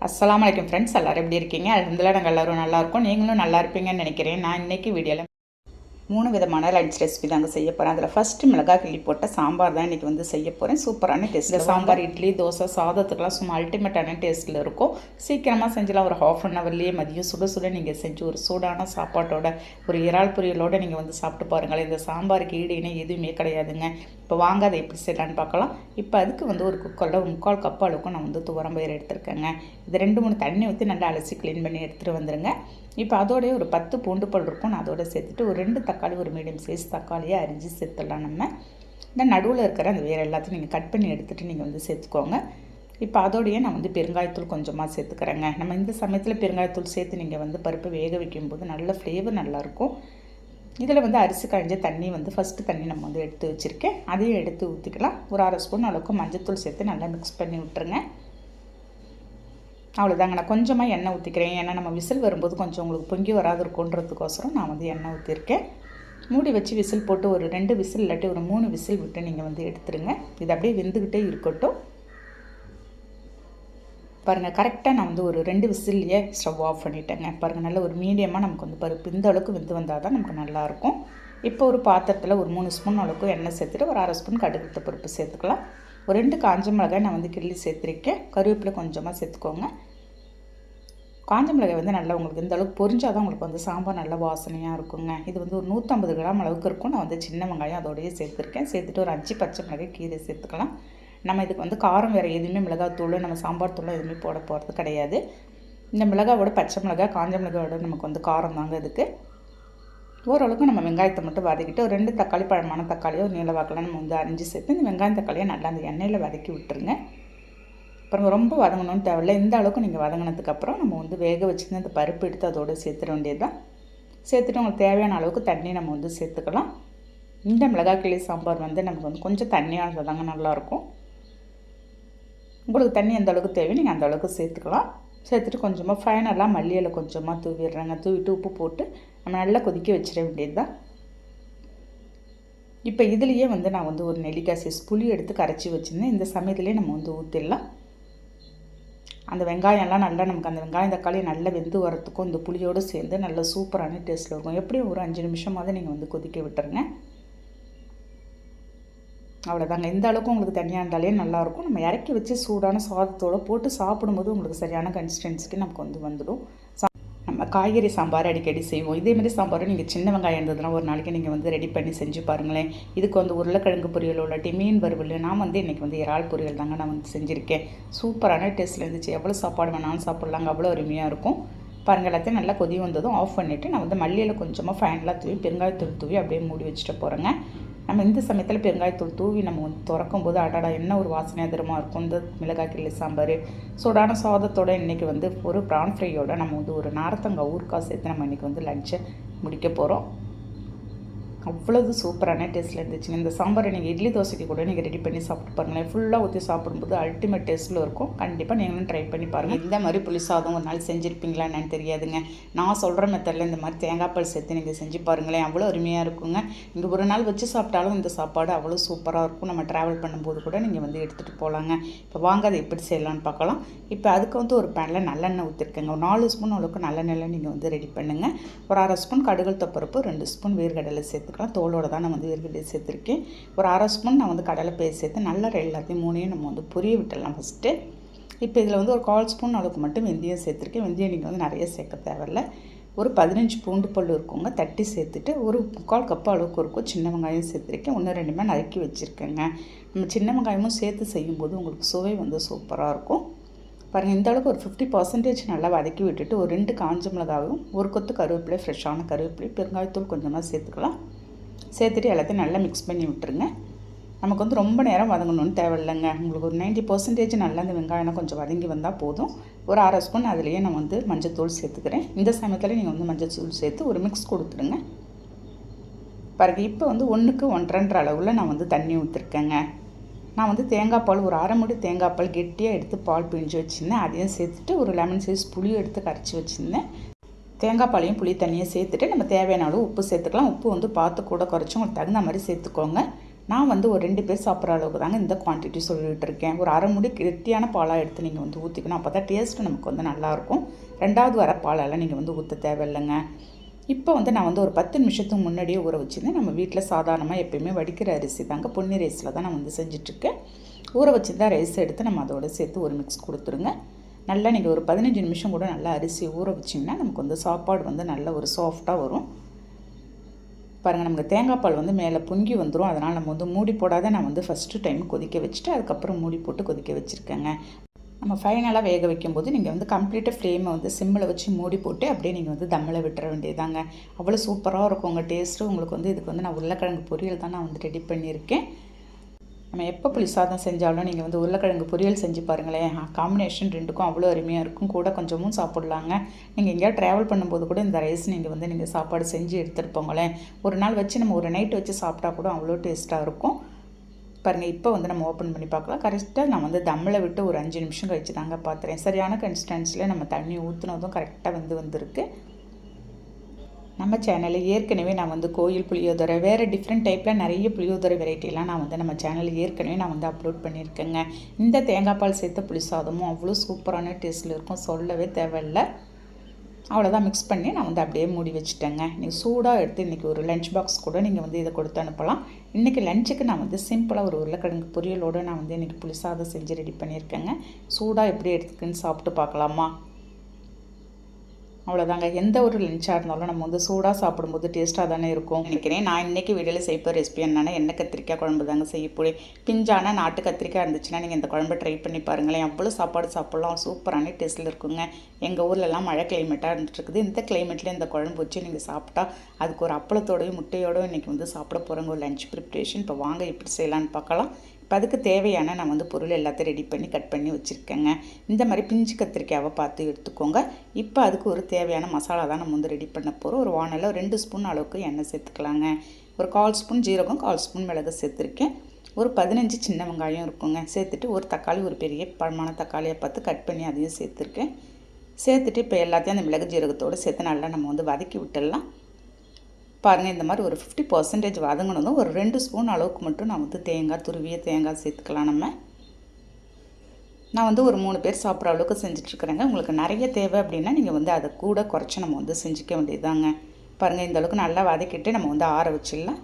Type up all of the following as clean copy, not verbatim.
அஸ்ஸலாமு அலைக்கும் ஃப்ரெண்ட்ஸ், எல்லோரும் எப்படி இருக்கீங்க? அல்ஹம்துலில்லாஹ் நாங்கள் எல்லோரும் நல்லாயிருக்கோம். நீங்களும் நல்லா இருப்பீங்கன்னு நினைக்கிறேன். நான் இன்றைக்கி வீடியோவில் 3 விதமான லஞ்ச் ரெசிபி தாங்க செய்ய போகிறேன். அதில் ஃபஸ்ட்டு மிளகாய் கிள்ளி போட்ட சாம்பார் தான் இன்றைக்கி வந்து செய்ய போகிறேன். சூப்பரான டேஸ்ட். சாம்பார் இட்லி தோசை சாதத்துக்கெலாம் சும்மா அல்டிமேட்டான டேஸ்ட்டில் இருக்கும். சீக்கிரமாக செஞ்சலாம். ஒரு ½ அன் ஹவர்லேயே மதியம் சுட சுட நீங்கள் செஞ்சு ஒரு சூடான சாப்பாட்டோட ஒரு இறால் பொரியலோடு நீங்கள் வந்து சாப்பிட்டு பாருங்களேன். இந்த சாம்பாருக்கு ஈடு இணை எதுவுமே கிடையாதுங்க. இப்போ வாங்க அதை எப்படி செய்யலான்னு பார்க்கலாம். இப்போ அதுக்கு வந்து ஒரு குக்கரில் 3/4 கப் அளவுக்கு நான் வந்து துவரம்பயிறு எடுத்துருக்கேங்க. இது 2-3 தண்ணி ஊற்றி நல்லா அலசி க்ளீன் பண்ணி எடுத்துகிட்டு வந்துடுங்க. இப்போ அதோடய ஒரு 10 பூண்டு பல் இருக்கும். நான் அதோட சேர்த்துட்டு ஒரு 2 தக்காளி, ஒரு மீடியம் சைஸ் தக்காளியை அரிஞ்சு சேர்த்துடலாம். நம்ம இந்த நடுவில் இருக்கிற அந்த வேறு எல்லாத்தையும் நீங்கள் கட் பண்ணி எடுத்துகிட்டு நீங்கள் வந்து சேர்த்துக்கோங்க. இப்போ அதோடையே நான் வந்து பெருங்காயத்தூள் கொஞ்சமாக சேர்த்துக்கிறேங்க. நம்ம இந்த சமயத்தில் பெருங்காயத்தூள் சேர்த்து நீங்கள் வந்து பருப்பு வேக வைக்கும்போது நல்ல ஃப்ளேவர் நல்லாயிருக்கும். இதில் வந்து அரிசி கழிஞ்ச தண்ணி வந்து ஃபஸ்ட்டு தண்ணி நம்ம வந்து எடுத்து வச்சுருக்கேன். அதையும் எடுத்து ஊற்றிக்கலாம். ஒரு 1/2 ஸ்பூன் அளவுக்கு மஞ்சத்தூள் சேர்த்து நல்லா மிக்ஸ் பண்ணி விட்டுருங்க. அவ்வளோதாங்க. நான் கொஞ்சமாக எண்ணெய் ஊற்றிக்கிறேன். ஏன்னா நம்ம விசில் வரும்போது கொஞ்சம் உங்களுக்கு பொங்கி வராது இருக்குன்றதுக்கோசரம் நான் வந்து எண்ணெய் ஊற்றிருக்கேன். மூடி வச்சு விசில் போட்டு ஒரு 2 விசில் இல்லாட்டி ஒரு 3 விசில் விட்டு நீங்கள் வந்து எடுத்துருங்க. இது அப்படியே வெந்துக்கிட்டே இருக்கட்டும். பாருங்கள், கரெக்டாக நான் வந்து ஒரு 2 விசில்லையே ஸ்டவ் ஆஃப் பண்ணிட்டேங்க. பாருங்கள், நல்ல ஒரு மீடியமாக நமக்கு வந்து பருப்பு இந்த அளவுக்கு வெந்து வந்தால் தான் நமக்கு நல்லாயிருக்கும். இப்போ ஒரு பாத்திரத்தில் ஒரு 3 ஸ்பூன் அளவுக்கு எண்ணெய் சேர்த்துட்டு ஒரு 1/2 ஸ்பூன் கடுகு பருப்பு சேர்த்துக்கலாம். ஒரு 2 காஞ்ச மிளகாய் நான் வந்து கிள்ளி சேர்த்துருக்கேன். கருவேப்பிலை கொஞ்சமாக சேர்த்துக்கோங்க. காஞ்ச மிளகாய் வந்து நல்லா உங்களுக்கு இந்த அளவுக்கு பொரிஞ்சால் தான் உங்களுக்கு வந்து சாம்பார் நல்லா வாசனையாக இருக்குங்க. இது வந்து ஒரு 150 கிராம் அளவுக்கு இருக்கும். நான் வந்து சின்ன வெங்காயம் அதோடையே சேர்த்துருக்கேன். சேர்த்துட்டு ஒரு 5 பச்சை மிளகாய் கீரை சேர்த்துக்கலாம். நம்ம இதுக்கு வந்து காரம் வேறு எதுவுமே மிளகாத்தூள் நம்ம சாம்பார் தூள் எதுவுமே போட போகிறது கிடையாது. இந்த மிளகாவோட பச்சை மிளகாய் காஞ்ச மிளகாயோட நமக்கு வந்து காரம் தாங்க இதுக்கு. ஓரளவுக்கு நம்ம வெங்காயத்தை மட்டும் வதக்கிட்டு ஒரு 2 தக்காளி, பழமான தக்காளியோ நீல வாக்கில் நம்ம வந்து அரிஞ்சு சேர்த்து இந்த வெங்காயம் தக்காளியை நல்லா அந்த எண்ணெயில் வதக்கி விட்டுருங்க. அப்புறம் ரொம்ப வதங்கணும்னு தேவையில்லை. இந்த அளவுக்கு நீங்கள் வதங்கினதுக்கப்புறம் நம்ம வந்து வேக வச்சுருந்து அந்த பருப்பு எடுத்து அதோடு சேர்த்துட வேண்டியது தான். சேர்த்துட்டு உங்களுக்கு தேவையான அளவுக்கு தண்ணி நம்ம வந்து சேர்த்துக்கலாம். இந்த மிளகாய் கிள்ளி சாம்பார் வந்து நமக்கு வந்து கொஞ்சம் தண்ணியாக இருந்தால் தாங்க நல்லாயிருக்கும். உங்களுக்கு தண்ணி எந்த அளவுக்கு தேவையோ நீங்கள் அந்த அளவுக்கு சேர்த்துக்கலாம். சேர்த்துட்டு கொஞ்சமாக ஃபைனலாக மல்லி இலை கொஞ்சமாக தூவிடுறாங்க. தூவிட்டு உப்பு போட்டு நம்ம நல்லா கொதிக்க வச்சிட வேண்டியது தான். இப்போ இதுலேயே வந்து நான் வந்து ஒரு நெல்லிக்காய் சைஸ் புளி எடுத்து கரைச்சி வச்சுருந்தேன். இந்த சமயத்துலேயே நம்ம வந்து ஊற்றிடலாம். அந்த வெங்காயம்லாம் நல்லா நமக்கு அந்த வெங்காயம் தக்காளி நல்லா வெந்து வரத்துக்கும் இந்த புளியோடு சேர்ந்து நல்ல சூப்பரான டேஸ்ட்டில் இருக்கும். எப்படியும் ஒரு 5 நிமிஷமாவது நீங்கள் வந்து கொதிக்க விட்டுருங்க. அவ்வளோதாங்க. இந்த அளவுக்கு உங்களுக்கு தனியாக இருந்தாலே நல்லாயிருக்கும். நம்ம இறக்கி வச்சு சூடான சாதத்தோடு போட்டு சாப்பிடும்போது உங்களுக்கு சரியான கன்சிஸ்டன்சிக்கு நமக்கு வந்து வந்துடும். நம்ம காய்கறி சாம்பார் அடிக்கடி செய்வோம். இதேமாதிரி சாம்பாரும் நீங்கள் சின்ன வெங்காயம் இருந்ததுன்னா ஒரு நாளைக்கு நீங்கள் வந்து ரெடி பண்ணி செஞ்சு பாருங்களேன். இதுக்கு வந்து உருளைக்கிழங்கு பொரியல் இல்லாட்டி மீன் வறுவல். நான் வந்து இன்றைக்கி வந்து இறால் பொரியல் தாங்க நான் வந்து செஞ்சுருக்கேன். சூப்பரான டேஸ்ட்டில் இருந்துச்சு. எவ்வளோ சாப்பாடு வேணாலும் சாப்பிட்லாங்க. அவ்வளோ அருமையாக இருக்கும். பாருங்கள், எல்லாத்தையும் நல்லா கொதி வந்ததும் ஆஃப் பண்ணிவிட்டு நான் வந்து மல்லியில் கொஞ்சமாக ஃபைனலாக தூவி பெருங்காயத்தூள் தூவி அப்படியே மூடி வச்சுட்டு போகிறேங்க. நம்ம இந்த சமயத்தில் பெருங்காயத்தூள் தூவி நம்ம வந்து திறக்கும் போது அடடா என்ன ஒரு வாசனையாக தரமாக இருக்கும். இந்த மிளகாய் கிள்ளி சாம்பார் சூடான சாதத்தோடு இன்றைக்கி வந்து ஒரு ப்ரான் ஃப்ரையோடு நம்ம வந்து ஒரு நார்த்தங்காய் ஊறுகாய் சேர்த்து நம்ம இன்றைக்கி வந்து லஞ்சை முடிக்க போகிறோம். அவ்வளவு சூப்பரான டேஸ்ட்டில் இருந்துச்சுங்க. இந்த சாம்பாரை நீங்கள் இட்லி தோசைக்கு கூட நீங்கள் ரெடி பண்ணி சாப்பிட்டு பாருங்களேன். ஃபுல்லாக ஊற்றி சாப்பிடும்போது அல்டிமேட் டேஸ்ட்டில் இருக்கும். கண்டிப்பாக நீங்களும் ட்ரை பண்ணி பாருங்கள். இந்த மாதிரி புளி சாதம் ஒரு நாள் செஞ்சுருப்பீங்களா என்னன்னு தெரியாதுங்க. நான் சொல்கிற மெத்தடில் இந்த மாதிரி தேங்காய் பால் சேர்த்து நீங்கள் செஞ்சு பாருங்களேன். அவ்வளோ அருமையாக இருக்குங்க. இங்கே ஒரு நாள் வச்சு சாப்பிட்டாலும் இந்த சாப்பாடு அவ்வளோ சூப்பராக இருக்கும். நம்ம ட்ராவல் பண்ணும்போது கூட நீங்கள் வந்து எடுத்துகிட்டு போகலாங்க. இப்போ வாங்க அதை எப்படி செய்யலான்னு பார்க்கலாம். இப்போ அதுக்கு வந்து ஒரு பேனில் நல்லெண்ணெய் ஊற்றிருக்கேங்க. ஒரு 4 ஸ்பூன் அளவுக்கு நல்லெண்ணெயில் நீங்கள் வந்து ரெடி பண்ணுங்கள். ஒரு 1/2 ஸ்பூன் கடுகு பருப்பு, 2 ஸ்பூன் வேர்க்கடலை சேர்த்து தோலோடு தான் நான் வந்து வேர்க்கடலை சேர்த்துருக்கேன். ஒரு 1/2 ஸ்பூன் நான் வந்து கடலை பேஸ்ட் சேர்த்து நல்லா எல்லாத்தையும் 3ஐயும் நம்ம வந்து பொரிய விட்டுடலாம் ஃபஸ்ட்டு. இப்போ இதில் வந்து ஒரு 1/4 ஸ்பூன் அளவுக்கு மட்டும் வெந்தயம் சேர்த்துருக்கேன். வெந்தயம் நீங்கள் வந்து நிறைய சேர்க்க தேவையில்லை. ஒரு 15 பூண்டு பல் இருக்குங்க, தட்டி சேர்த்துட்டு ஒரு 3/4 கப் அளவுக்கு இருக்கும் சின்ன வெங்காயம் சேர்த்துருக்கேன். 1-2 நறுக்கி வச்சுருக்கேங்க. நம்ம சின்ன வெங்காயமும் சேர்த்து செய்யும்போது உங்களுக்கு சுவை வந்து சூப்பராக இருக்கும். பாருங்கள், இந்த அளவுக்கு ஒரு 50% நல்லா வதக்கி விட்டுட்டு ஒரு 2 காஞ்ச மிளகாவும் ஒரு கொத்து கருவேப்பிலை, ஃப்ரெஷ்ஷான கருவேப்பிலை, பெருங்காயத்தூள் கொஞ்சமாக சேர்த்துக்கலாம். சேர்த்துட்டு எல்லாத்தையும் நல்லா மிக்ஸ் பண்ணி விட்டுருங்க. நமக்கு வந்து ரொம்ப நேரம் வதங்கணும்னு தேவையில்லைங்க. உங்களுக்கு ஒரு 90% நல்லா இந்த வெங்காயம் கொஞ்சம் வதங்கி வந்தால் போதும். ஒரு 1/2 ஸ்பூன் அதுலேயே நான் வந்து மஞ்சத்தூள் சேர்த்துக்கிறேன். இந்த சமயத்தில் நீங்கள் வந்து மஞ்சத்தூள் சேர்த்து ஒரு மிக்ஸ் கொடுத்துருங்க. பாருங்கள், இப்போ வந்து 1க்கு 1.5 அளவில் நான் வந்து தண்ணி ஊற்றிருக்கேங்க. நான் வந்து தேங்காய் பால் ஒரு 1/2 மூடி தேங்காய் பால் கெட்டியாக எடுத்து பால் பிழிஞ்சு வச்சுருந்தேன். அதையும் சேர்த்துட்டு ஒரு லெமன் சைஸ் புளியும் எடுத்து கரைச்சி வச்சுருந்தேன். தேங்காய் பாலையும் புளி தண்ணியை சேர்த்துட்டு நம்ம தேவையான அளவு உப்பு சேர்த்துக்கலாம். உப்பு வந்து பார்த்து கூட குறைச்சி உங்களுக்கு தகுந்த மாதிரி சேர்த்துக்கோங்க. நான் வந்து ஒரு 2 பேர் சாப்பிட்ற அளவுக்கு தாங்க இந்த குவான்டிட்டி சொல்லிகிட்டு இருக்கேன். ஒரு அரை முடி கெட்டியான பாலாக எடுத்து நீங்கள் வந்து ஊற்றிக்கணும். அப்போ தான் டேஸ்ட்டு நமக்கு வந்து நல்லாயிருக்கும். 2வது வர பாலெல்லாம் நீங்கள் வந்து ஊற்ற தேவையில்லைங்க. இப்போ வந்து நான் வந்து ஒரு 10 நிமிஷத்துக்கு முன்னாடியே ஊற வச்சுருந்தேன். நம்ம வீட்டில் சாதாரணமாக எப்போயுமே வடிக்கிற அரிசி தாங்க, பொன்னி ரைஸில் தான் நான் வந்து செஞ்சிட்ருக்கேன். ஊற வச்சுருந்தா ரைஸ் எடுத்து நம்ம அதோட சேர்த்து ஒரு மிக்ஸ் கொடுத்துருங்க. நல்லா நீங்கள் ஒரு 15 நிமிஷம் கூட நல்லா அரிசி ஊற வச்சிங்கன்னா நமக்கு வந்து சாப்பாடு வந்து நல்ல ஒரு சாஃப்டாக வரும். பாருங்கள், நமக்கு தேங்காய் பால் வந்து மேலே பொங்கி வந்துடும். அதனால் நம்ம வந்து மூடி போடாத நான் வந்து ஃபஸ்ட்டு டைம் கொதிக்க வச்சுட்டு அதுக்கப்புறம் மூடி போட்டு கொதிக்க வச்சுருக்கேங்க. நம்ம ஃபைனலாக வேக வைக்கும்போது நீங்கள் வந்து கம்ப்ளீட்டாக ஃப்ளேமை வந்து சிம்மில் வச்சு மூடி போட்டு அப்படியே நீங்கள் வந்து தம்மில் விட்டுற வேண்டியதாங்க. அவ்வளோ சூப்பராக இருக்கும் உங்கள் டேஸ்ட்டு. உங்களுக்கு வந்து இதுக்கு வந்து நான் உருளைக்கிழங்கு பொரியல் தான் நான் வந்து ரெடி பண்ணியிருக்கேன். நம்ம எப்போ புளி சாதம் செஞ்சாலும் நீங்கள் வந்து உருளைக்கிழங்கு பொரியல் செஞ்சு பாருங்களேன். காம்பினேஷன் 2க்கும் அவ்வளோ அருமையாக இருக்கும். கூட கொஞ்சமும் சாப்பிட்லாங்க. நீங்கள் எங்கேயாவது ட்ராவல் பண்ணும்போது கூட இந்த ரைஸ் நீங்கள் சாப்பாடு செஞ்சு எடுத்துகிட்டு போங்களேன். ஒரு நாள் வச்சு நம்ம ஒரு நைட்டு வச்சு சாப்பிட்டா கூட அவ்வளோ டேஸ்ட்டாக இருக்கும். பாருங்கள், இப்போ வந்து நம்ம ஓப்பன் பண்ணி பார்க்கலாம். கரெக்டாக நான் வந்து தம்மில் விட்டு ஒரு 5 நிமிஷம் கழிச்சு தாங்க பார்த்துறேன். சரியான கன்சிஸ்டன்சியில் நம்ம தண்ணி ஊற்றுனதும் கரெக்டாக வந்திருக்கு. நம்ம சேனலில் ஏற்கனவே நான் வந்து கோயில் புளியோதரை, வேறு டிஃப்ரெண்ட் டைப்பில் நிறைய புளியோதரை வெரைட்டிலாம் நான் வந்து நம்ம சேனலில் ஏற்கனவே நான் வந்து அப்லோட் பண்ணியிருக்கேங்க. இந்த தேங்காய் பால் சேர்த்த புளி சாதமும் அவ்வளோ சூப்பரான டேஸ்ட்டில் இருக்கும், சொல்லவே தேவையில்லை. அவ்வளோதான், மிக்ஸ் பண்ணி நான் வந்து அப்படியே மூடி வச்சுட்டேங்க. நீங்கள் சூடாக எடுத்து இன்றைக்கி ஒரு லஞ்ச் பாக்ஸ் கூட நீங்கள் வந்து இதை கொடுத்து அனுப்பலாம். இன்றைக்கி லஞ்சுக்கு நான் வந்து சிம்பிளாக ஒரு உருளைக்கிழங்கு பொரியலோடு நான் வந்து இன்றைக்கி புளி சாதம் செஞ்சு ரெடி பண்ணியிருக்கேங்க. சூடாக எப்படி எடுத்துக்குன்னு சாப்பிட்டு பார்க்கலாமா? அவ்வளோதாங்க. எந்த ஒரு லஞ்சாக இருந்தாலும் நம்ம வந்து சூடாக சாப்பிடும்போது டேஸ்ட்டாக தானே இருக்கும் நினைக்கிறேன். நான் இன்றைக்கி வீடியோவில் செய்யப்போ ரெசிபி என்னென்னா எண்ணெய் கத்திரிக்காய் குழம்பு தாங்க செய்யப்போய். பிஞ்சான நாட்டு கத்திரிக்காய் இருந்துச்சுன்னா நீங்கள் இந்த குழம்பு ட்ரை பண்ணி பாருங்களேன். அவ்வளோ சாப்பாடு சாப்பிட்லாம், சூப்பரான டேஸ்ட்டில் இருக்குங்க. எங்கள் ஊர்லெலாம் மழை கிளைமேட்டாக இருந்துட்டுருக்குது. இந்த கிளைமேட்டில் இந்த குழம்பு வச்சு நீங்கள் சாப்பிட்டா அதுக்கு ஒரு அப்பளத்தோடையும் முட்டையோடையும் இன்றைக்கி வந்து சாப்பிட போகிறோங்க. ஒரு லஞ்ச் ப்ரிப்ரேஷன். இப்போ வாங்க எப்படி செய்யலான்னு பார்க்கலாம். இப்போ அதுக்கு தேவையான நான் வந்து பொருள் எல்லாத்தையும் ரெடி பண்ணி கட் பண்ணி வச்சுருக்கேங்க. இந்த மாதிரி பிஞ்சு கத்திரிக்காவை பார்த்து எடுத்துக்கோங்க. இப்போ அதுக்கு ஒரு தேவையான மசாலா தான் நம்ம வந்து ரெடி பண்ண போகிறோம். ஒரு வானலில் 2 ஸ்பூன் அளவுக்கு எண்ணெய் சேர்த்துக்கலாங்க. ஒரு 1/4 ஸ்பூன் ஜீரகம், 1/4 ஸ்பூன் மிளகு சேர்த்துருக்கேன். ஒரு 15 சின்ன வெங்காயம் இருக்குங்க சேர்த்துட்டு, ஒரு தக்காளி, ஒரு பெரிய பழமான தக்காளியை பார்த்து கட் பண்ணி அதையும் சேர்த்துருக்கேன். சேர்த்துட்டு இப்போ எல்லாத்தையும் அந்த மிளகு ஜீரகத்தோடு சேர்த்து நல்லா நம்ம வந்து வதக்கி விட்டுடலாம். பாருங்கள், இந்த மாதிரி ஒரு 50% வதங்கினதும் ஒரு 2 ஸ்பூன் அளவுக்கு மட்டும் நான் வந்து தேங்காய், துருவிய தேங்காய் சேர்த்துக்கலாம். நான் வந்து ஒரு 3 பேர் சாப்பிட்ற அளவுக்கு செஞ்சிட்ருக்குறேங்க. உங்களுக்கு நிறைய தேவை அப்படின்னா நீங்கள் வந்து அதை கூட குறைச்சி நம்ம வந்து செஞ்சுக்க வேண்டியதுதாங்க. பாருங்கள், இந்த அளவுக்கு நல்லா வதக்கிட்டு நம்ம வந்து ஆற வச்சிடலாம்.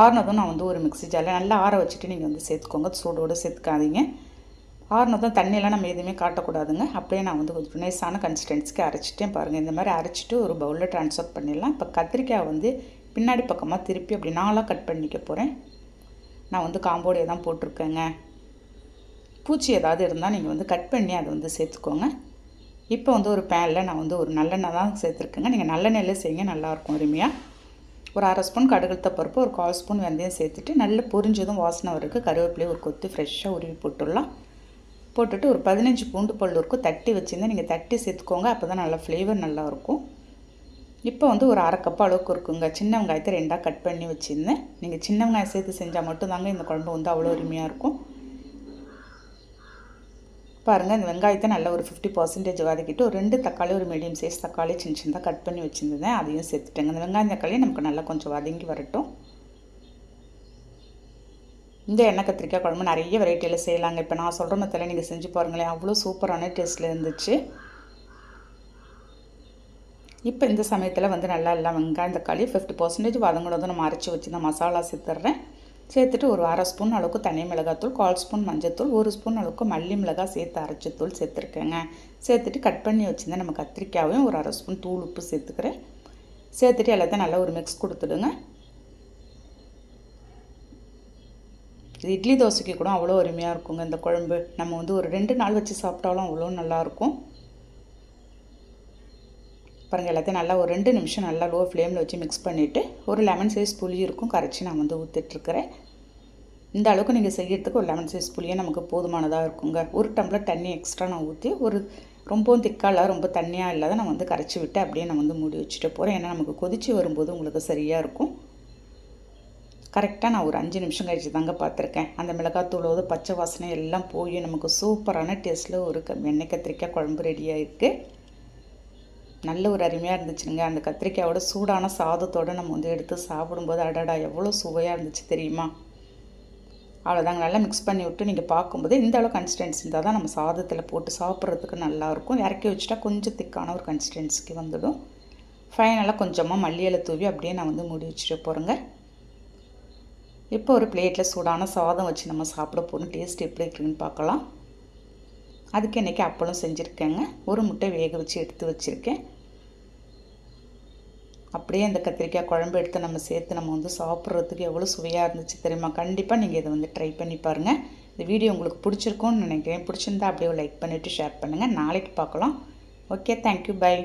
ஆறினதும் நான் வந்து ஒரு மிக்ஸி ஜாரில் நல்லா ஆற வச்சுட்டு நீங்கள் வந்து சேர்த்துக்கோங்க. சூடோடு சேர்த்துக்காதீங்க. ஆறுனதும் தண்ணியெல்லாம் நம்ம எதுவுமே காட்டக்கூடாதுங்க. அப்படியே நான் வந்து கொஞ்சம் நைஸான கன்சிஸ்டன்சிக்கு அரைச்சிட்டேன். பாருங்கள், இந்த மாதிரி அரைச்சிட்டு ஒரு பவுலில் ட்ரான்ஸ்ஃபர் பண்ணிடலாம். இப்போ கத்திரிக்காய் வந்து பின்னாடி பக்கமாக திருப்பி அப்படி 4ஆக கட் பண்ணிக்க போகிறேன். நான் வந்து காம்போடையே தான் போட்டிருக்கேங்க. பூச்சி ஏதாவது இருந்தால் நீங்கள் வந்து கட் பண்ணி அதை வந்து சேர்த்துக்கோங்க. இப்போ வந்து ஒரு பேனில் நான் வந்து ஒரு நல்லெண்ணெய் தான் சேர்த்துருக்கேங்க. நீங்கள் நல்லெண்ணெயில் செய்யுங்க, நல்லாயிருக்கும் அருமையாக. ஒரு 1/2 ஸ்பூன் கடுகுத்த பருப்பு, ஒரு 1/4 ஸ்பூன் வெந்தயம் சேர்த்துட்டு நல்லா பொரிஞ்சதும் வாசனை வரைக்கும் கருவேப்பிலையை ஒரு கொத்து ஃப்ரெஷ்ஷாக உருவி போட்டுடலாம். போட்டுட்டு ஒரு 15 பூண்டு பல் இருக்கும் தட்டி வச்சுருந்தேன். நீங்கள் தட்டி சேர்த்துக்கோங்க, அப்போ தான் நல்லா ஃப்ளேவர் நல்லாயிருக்கும். இப்போ வந்து ஒரு 1/2 கப் அளவுக்கு இருக்குங்க. சின்ன வெங்காயத்தை 2ஆக கட் பண்ணி வச்சுருந்தேன். நீங்கள் சின்ன வெங்காயம் சேர்த்து செஞ்சால் மட்டும்தாங்க இந்த குழம்பு வந்து அவ்வளோ அருமையாக இருக்கும். பாருங்கள், இந்த வெங்காயத்தை நல்லா ஒரு 50% வதக்கிட்டு ஒரு 2 தக்காளி, ஒரு மீடியம் சைஸ் தக்காளி சின்ன சின்னதாக கட் பண்ணி வச்சுருந்தேன். அதையும் சேர்த்துட்டேங்க. இந்த வெங்காயம் தக்காளி நமக்கு நல்லா கொஞ்சம் வதங்கி வரட்டும். இந்த எண்ணெய் கத்திரிக்காய் குழம்பு நிறைய வெரைட்டியில் செய்யலாங்க. இப்போ நான் சொல்கிற மெத்தடில் நீங்கள் செஞ்சு பாருங்களேன், அவ்வளோ சூப்பரான டேஸ்ட்டில் இருந்துச்சு. இப்போ இந்த சமயத்தில் வந்து நல்லா எல்லாம் வெங்காயம் தக்காளி 50% வதங்கினதும் நம்ம அரைச்சி வச்சு தான் மசாலா சேர்த்துட்றேன். சேர்த்துட்டு ஒரு 1/2 ஸ்பூன் அளவுக்கு தனி மிளகாத்தூள், 1/4 ஸ்பூன் மஞ்சத்தூள், 1 ஸ்பூன் அளவுக்கு மல்லி மிளகாய் சேர்த்து அரைச்ச தூள் சேர்த்துருக்கேங்க. சேர்த்துட்டு கட் பண்ணி வச்சுருந்தேன் நம்ம கத்திரிக்காயும் ஒரு 1/2 ஸ்பூன் தூள் உப்பு சேர்த்துக்கிறேன். சேர்த்துட்டு எல்லாத்தையும் நல்லா ஒரு மிக்ஸ் கொடுத்துடுங்க. இது இட்லி தோசைக்கு கூட அவ்வளோ அருமையாக இருக்குங்க இந்த குழம்பு. நம்ம வந்து ஒரு 2 நாள் வச்சு சாப்பிட்டாலும் அவ்வளோ நல்லாயிருக்கும். பாருங்கள், எல்லாத்தையும் நல்லா ஒரு 2 நிமிஷம் நல்லா லோ ஃப்ளேமில் வச்சு மிக்ஸ் பண்ணிவிட்டு ஒரு லெமன் சைஸ் புளி இருக்கும் கரைச்சி நான் வந்து ஊற்றிட்டுருக்கிறேன். இந்த அளவுக்கு நீங்கள் செய்கிறதுக்கு ஒரு லெமன் சைஸ் புளியே நமக்கு போதுமானதாக இருக்குங்க. ஒரு டம்ளர் தண்ணி எக்ஸ்ட்ரா நான் ஊற்றி ஒரு ரொம்பவும் திக்கால ரொம்ப தண்ணியாக இல்லாத நான் வந்து கரைச்சி விட்டு அப்படியே நான் வந்து மூடி வச்சுட்டு போகிறேன். ஏன்னா நமக்கு கொதித்து வரும்போது உங்களுக்கு சரியாக இருக்கும். கரெக்டாக நான் ஒரு 5 நிமிஷம் கழிச்சு தாங்க பார்த்துருக்கேன். அந்த மிளகாத்தூளோட பச்சை வாசனை எல்லாம் போய் நமக்கு சூப்பரான டேஸ்ட்டில் ஒரு எண்ணெய் கத்திரிக்காய் குழம்பு ரெடியாக இருக்குது. நல்ல ஒரு அருமையாக இருந்துச்சுங்க. அந்த கத்திரிக்காயோட சூடான சாதத்தோடு நம்ம வந்து எடுத்து சாப்பிடும்போது அடடா எவ்வளோ சுவையாக இருந்துச்சு தெரியுமா? அவ்வளோதாங்க. நல்லா மிக்ஸ் பண்ணி விட்டு நீங்கள் பார்க்கும்போது இந்த அளவு கன்சிஸ்டன்சி இருந்தால் தான் நம்ம சாதத்தில் போட்டு சாப்பிட்றதுக்கு நல்லாயிருக்கும். இறக்கி வச்சுட்டா கொஞ்சம் திக்கான ஒரு கன்சிஸ்டன்சிக்கு வந்துடும். ஃபைனலாக கொஞ்சமாக மல்லி இலை தூவி அப்படியே நான் வந்து மூடி வச்சுட்டு போகிறேங்க. இப்போ ஒரு பிளேட்டில் சூடான சாதம் வச்சு நம்ம சாப்பிட போகிறோம். டேஸ்ட் எப்படி இருக்குதுன்னு பார்க்கலாம். அதுக்கு இன்றைக்கி அப்பளம் செஞ்சுருக்கேங்க. ஒரு முட்டை வேக வச்சு எடுத்து வச்சுருக்கேன். அப்படியே அந்த கத்திரிக்காய் குழம்பு எடுத்து நம்ம சேர்த்து நம்ம வந்து சாப்பிட்றதுக்கு எவ்வளோ சுவையாக இருந்துச்சு தெரியுமா? கண்டிப்பாக நீங்கள் இதை வந்து ட்ரை பண்ணி பாருங்கள். இந்த வீடியோ உங்களுக்கு பிடிச்சிருக்கும்னு நினைக்கிறேன். பிடிச்சிருந்தா அப்படியே லைக் பண்ணிவிட்டு ஷேர் பண்ணுங்கள். நாளைக்கு பார்க்கலாம். Okay, thank you, by.